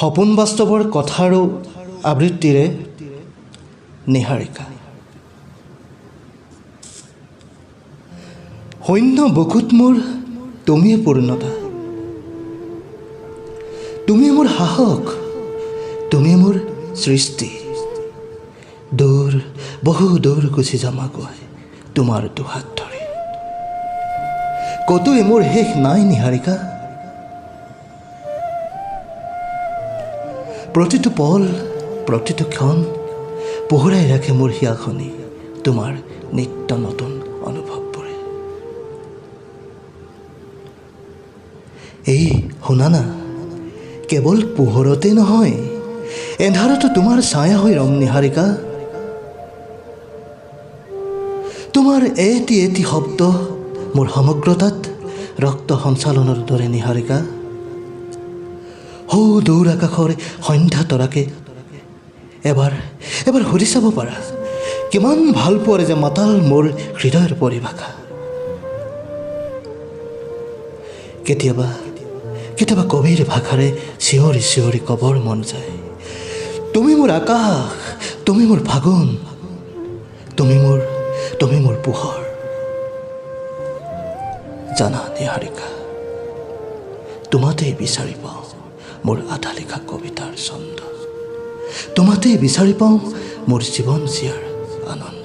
সপোন বাস্তৱৰ কথা আৰু আবৃত্তিৰে নিহাৰিকা। শূন্য বুকুত মোৰ তুমিয়ে পূৰ্ণতা, তুমি মোৰ সাহস, তুমি মোৰ সৃষ্টি। দূৰ বহু দূৰ গুচি যাম আগুৱাই তোমাৰ দুহাত ধৰি। ক'তোৱে মোৰ শেষ নাই নিহাৰিকা। প্ৰতিটো পল প্ৰতিটো ক্ষণ পোহৰাই ৰাখে মোৰ হিয়াখনি তোমাৰ নিত্য নতুন অনুভৱবোৰে। এই শুনা না, কেৱল পোহৰতে নহয়, এন্ধাৰতো তোমাৰ ছায়া হৈ ৰম নিহাৰিকা। তোমাৰ এটি এটি শব্দ মোৰ সমগ্ৰতাত ৰক্ত সঞ্চালনৰ দৰে নিহাৰিকা। সৌ দূৰ আকাশৰ সন্ধ্যা তৰাকে এবাৰ সুধি চাব পাৰা, কিমান ভাল পোৱাৰে যে মাতাল মোৰ হৃদয়ৰ পৰিভাষা। কেতিয়াবা কেতিয়াবা কবিৰ ভাষাৰে চিঞৰি চিঞৰি কবৰ মন যায়, তুমি মোৰ আকাশ, তুমি মোৰ ফাগুন, তুমি মোৰ পোহৰ। জানা নিহাৰিকা, তোমাতেই বিচাৰি পাওঁ মোৰ আধা লিখা কবিতাৰ ছন্দ, তোমাতেই বিচাৰি পাওঁ মোৰ জীৱন জীয়াৰ আনন্দ।